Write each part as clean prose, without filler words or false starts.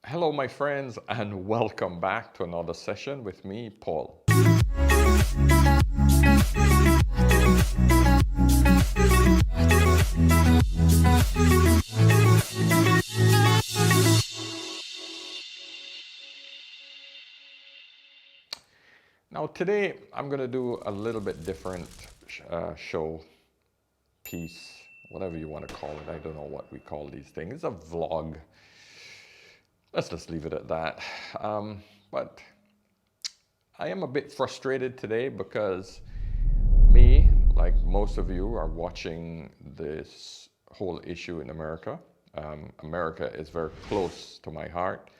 Hello, my friends, and welcome back to another session with me, Paul. Now, today I'm going to do a little bit different show, piece, whatever you want to call it. I don't know what we call these things. It's a vlog. Let's just leave it at that. But I am a bit frustrated today because me, like most of you, are watching this whole issue in America. America is very close to my heart.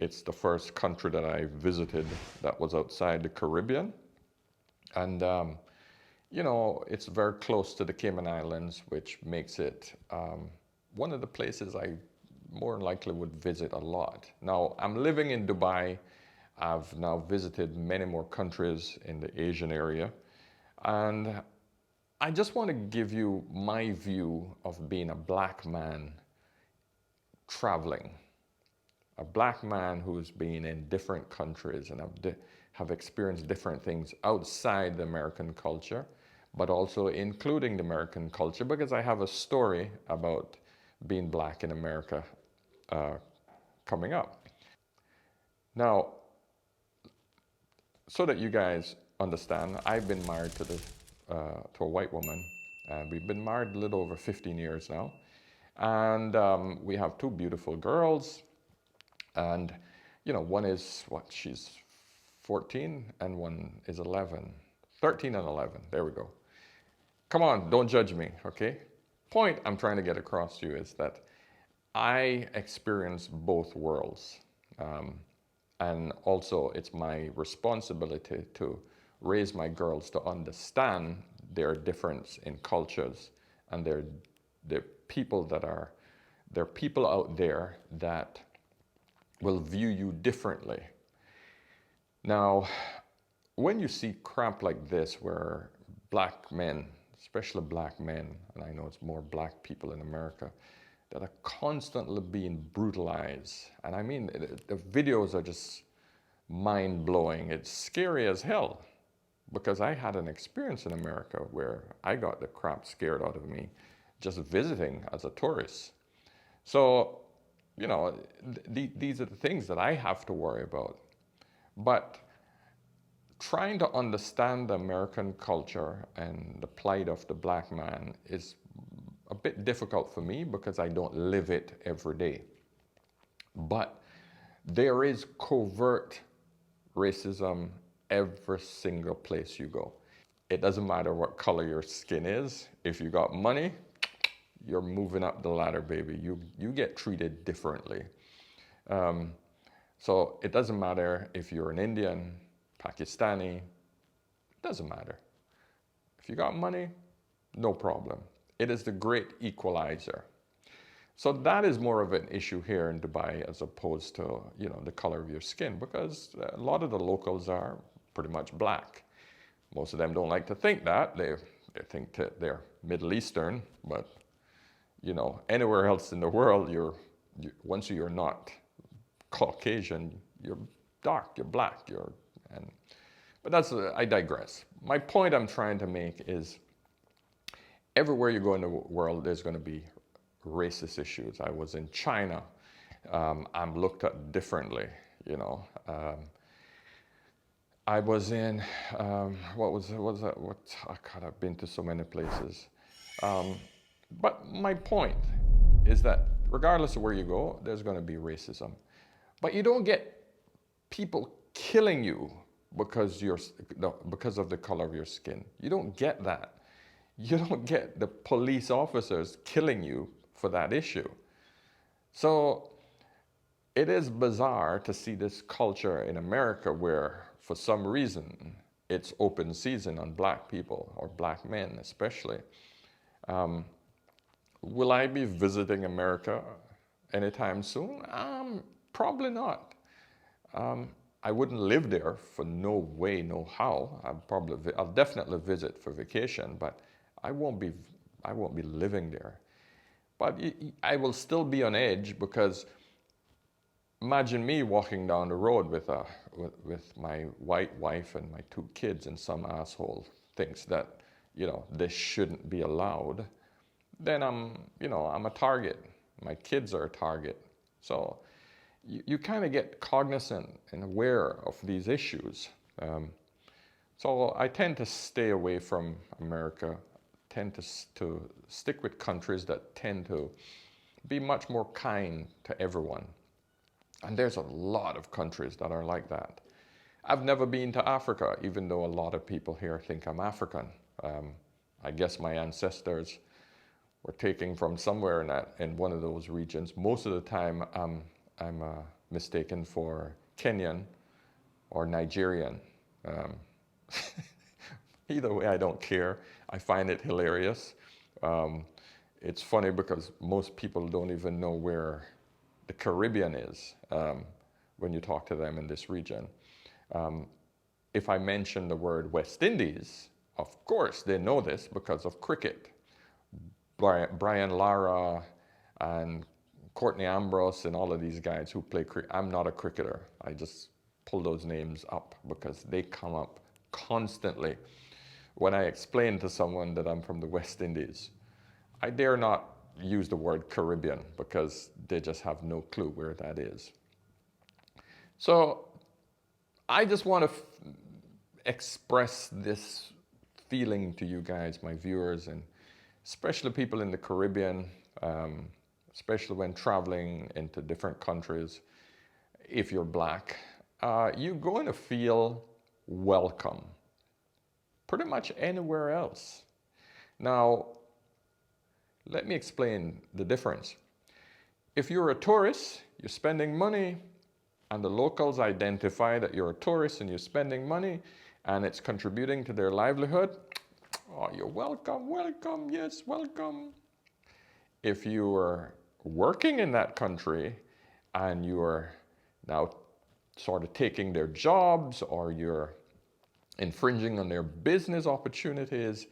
It's the first country that I visited that was outside the Caribbean. And, it's very close to the Cayman Islands, which makes it one of the places I more than likely would visit a lot. Now, I'm living in Dubai. I've now visited many more countries in the Asian area. And I just want to give you my view of being a black man traveling. A black man who's been in different countries and have experienced different things outside the American culture, but also including the American culture, because I have a story about being black in America coming up. Now, so that you guys understand, I've been married to a white woman, and we've been married a little over 15 years now. And we have two beautiful girls. And, one is she's 14 and one is 11. 13 and 11, there we go. Come on, don't judge me, okay? Point I'm trying to get across to you is that I experience both worlds. And also it's my responsibility to raise my girls to understand their difference in cultures, and there are people out there that will view you differently. Now, when you see crap like this where black men, especially black men, and I know it's more black people in America, that are constantly being brutalized. And I mean, the videos are just mind-blowing. It's scary as hell, because I had an experience in America where I got the crap scared out of me just visiting as a tourist. So, these are the things that I have to worry about. But trying to understand the American culture and the plight of the black man is a bit difficult for me because I don't live it every day. But there is covert racism every single place you go. It doesn't matter what color your skin is. If you got money, you're moving up the ladder, baby. You get treated differently. So it doesn't matter if you're an Indian, Pakistani, it doesn't matter. If you got money, no problem. It is the great equalizer. So that is more of an issue here in Dubai as opposed to, the color of your skin, because a lot of the locals are pretty much black. Most of them don't like to think that. They think that they're Middle Eastern, but anywhere else in the world, once you're not Caucasian, you're dark, you're black, but I digress. My point I'm trying to make is everywhere you go in the world, there's going to be racist issues. I was in China. I'm looked at differently, I was in, what was that? I've been to so many places. But my point is that regardless of where you go, there's going to be racism. But you don't get people killing you because of the color of your skin. You don't get that. You don't get the police officers killing you for that issue. So it is bizarre to see this culture in America where, for some reason, it's open season on black people, or black men especially. Will I be visiting America anytime soon? Probably not. I wouldn't live there for no way, no how. I'll definitely visit for vacation, but I won't be living there. But I will still be on edge because imagine me walking down the road with my white wife and my two kids, and some asshole thinks that, this shouldn't be allowed. Then I'm a target. My kids are a target. So you kind of get cognizant and aware of these issues. So I tend to stay away from America, tend to stick with countries that tend to be much more kind to everyone. And there's a lot of countries that are like that. I've never been to Africa, even though a lot of people here think I'm African. I guess my ancestors were taken from somewhere in one of those regions. Most of the time, I'm mistaken for Kenyan or Nigerian. Either way, I don't care. I find it hilarious. It's funny because most people don't even know where the Caribbean is when you talk to them in this region. If I mention the word West Indies, of course they know this because of cricket. Brian Lara and Courtney Ambrose and all of these guys who play cricket. I'm not a cricketer. I just pull those names up because they come up constantly when I explain to someone that I'm from the West Indies. I dare not use the word Caribbean because they just have no clue where that is. So I just want to express this feeling to you guys, my viewers, and especially people in the Caribbean, especially when traveling into different countries. If you're black, you're going to feel welcome pretty much anywhere else. Now, let me explain the difference. If you're a tourist, you're spending money, and the locals identify that you're a tourist and you're spending money, and it's contributing to their livelihood, oh, you're welcome, welcome, yes, welcome. If you are working in that country and you are now sort of taking their jobs, or you're infringing on their business opportunities,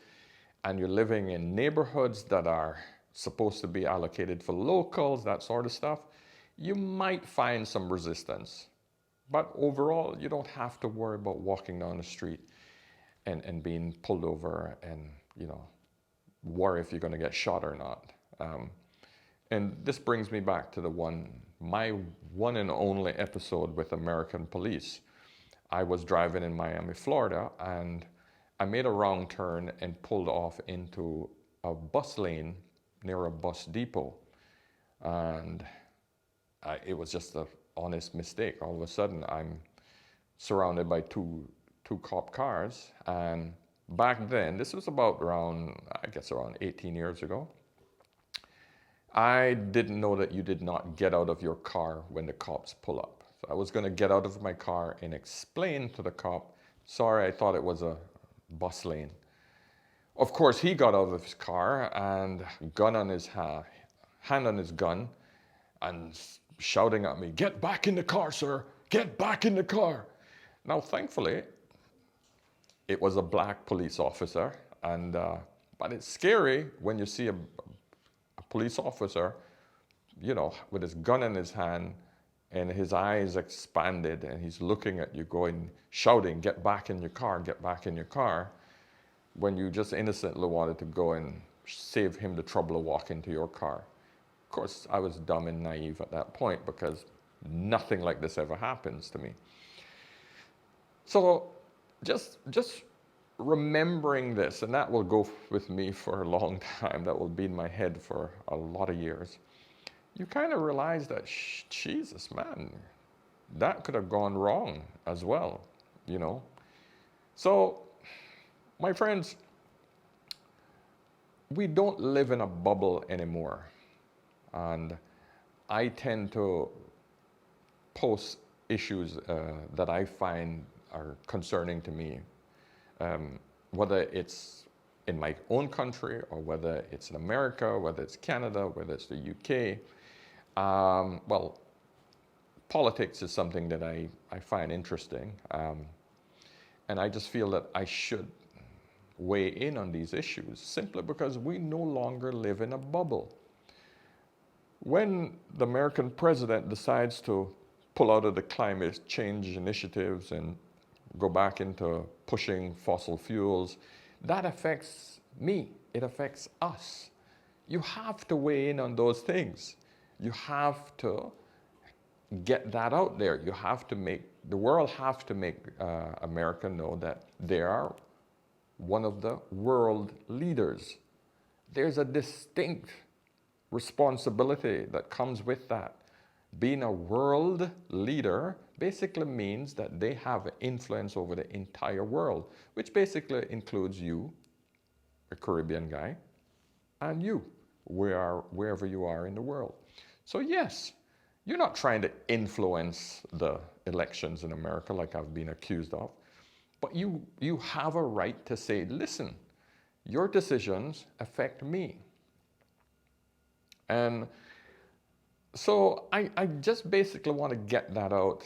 and you're living in neighborhoods that are supposed to be allocated for locals, that sort of stuff, you might find some resistance. But overall, you don't have to worry about walking down the street and being pulled over and, worry if you're going to get shot or not. And this brings me back to my one and only episode with American police. I was driving in Miami, Florida, and I made a wrong turn and pulled off into a bus lane near a bus depot. And it was just an honest mistake. All of a sudden, I'm surrounded by two cop cars. And back then, this was about around 18 years ago, I didn't know that you did not get out of your car when the cops pull up. So I was going to get out of my car and explain to the cop, sorry, I thought it was a bus lane. Of course, he got out of his car and gun on his hand on his gun and shouting at me, "Get back in the car, sir, get back in the car." Now, thankfully, it was a black police officer, but it's scary when you see a police officer, with his gun in his hand and his eyes expanded and he's looking at you shouting, "Get back in your car, get back in your car," when you just innocently wanted to go and save him the trouble of walking to your car. Of course, I was dumb and naive at that point because nothing like this ever happens to me. So just remembering this, and that will go with me for a long time, that will be in my head for a lot of years, you kind of realize that, Jesus, man, that could have gone wrong as well, So, my friends, we don't live in a bubble anymore. And I tend to post issues that I find are concerning to me, whether it's in my own country or whether it's in America, whether it's Canada, whether it's the UK. Well, politics is something that I find interesting. And I just feel that I should weigh in on these issues simply because we no longer live in a bubble. When the American president decides to pull out of the climate change initiatives and go back into pushing fossil fuels, that affects me. It affects us. You have to weigh in on those things. You have to get that out there. You have to make, the world have to make America know that they are one of the world leaders. There's a distinct responsibility that comes with that. Being a world leader basically means that they have influence over the entire world, which basically includes you, a Caribbean guy, and you, wherever you are in the world. So yes, you're not trying to influence the elections in America like I've been accused of, but you have a right to say, listen, your decisions affect me. And so I just basically want to get that out.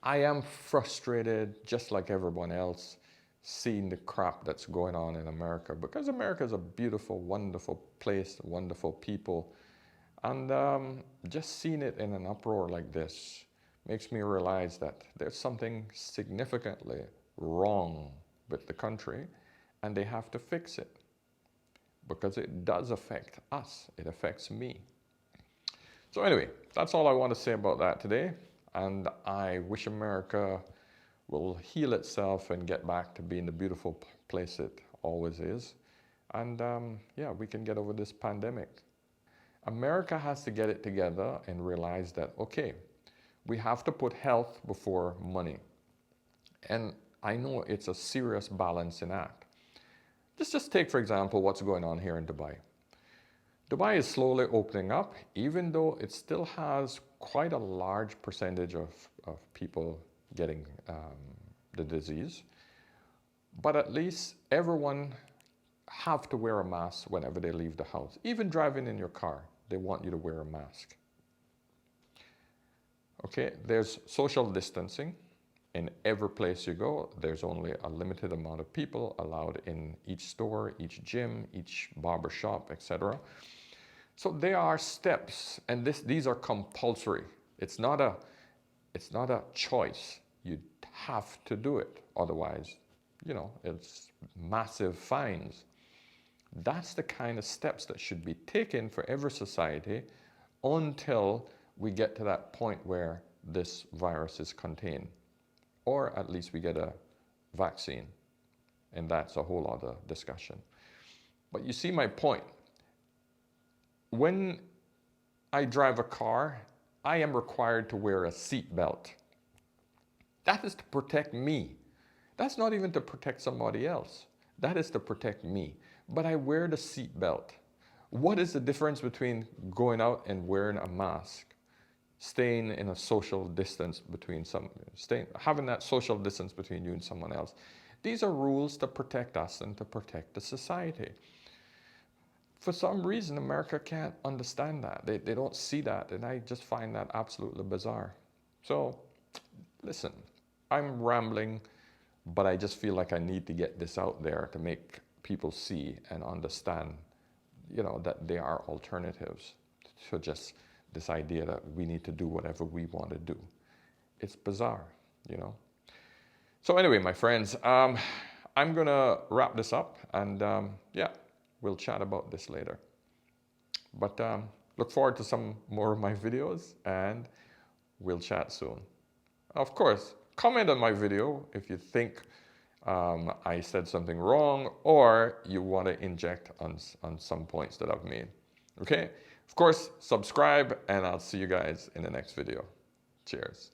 I am frustrated, just like everyone else, seeing the crap that's going on in America, because America is a beautiful, wonderful place, wonderful people. And just seeing it in an uproar like this makes me realize that there's something significantly wrong with the country, and they have to fix it, because it does affect us. It affects me. So anyway, that's all I want to say about that today. And I wish America will heal itself and get back to being the beautiful place it always is. And yeah, we can get over this pandemic. America has to get it together and realize that, okay, we have to put health before money. And I know it's a serious balancing act. Let's just take, for example, what's going on here in Dubai. Dubai is slowly opening up, even though it still has quite a large percentage of people getting the disease. But at least everyone have to wear a mask whenever they leave the house. Even driving in your car, they want you to wear a mask. Okay, there's social distancing. In every place you go, there's only a limited amount of people allowed in each store, each gym, each barber shop, etc. So there are steps, and these are compulsory. It's not a choice. You have to do it. Otherwise, you know, it's massive fines. That's the kind of steps that should be taken for every society until we get to that point where this virus is contained, or at least we get a vaccine, and that's a whole other discussion. But you see my point. When I drive a car, I am required to wear a seat belt. That is to protect me. That's not even to protect somebody else. That is to protect me. But I wear the seat belt. What is the difference between going out and wearing a mask, staying in a social distance between having that social distance between you and someone else? These are rules to protect us and to protect the society. For some reason, America can't understand that. They don't see that, and I just find that absolutely bizarre. So, listen, I'm rambling, but I just feel like I need to get this out there to make people see and understand, you know, that there are alternatives to just this idea that we need to do whatever we want to do. It's bizarre, you know. So anyway, my friends, I'm gonna wrap this up, and yeah, we'll chat about this later. But look forward to some more of my videos, and we'll chat soon. Of course, comment on my video if you think I said something wrong, or you want to inject on some points that I've made. Okay? Of course, subscribe, and I'll see you guys in the next video. Cheers.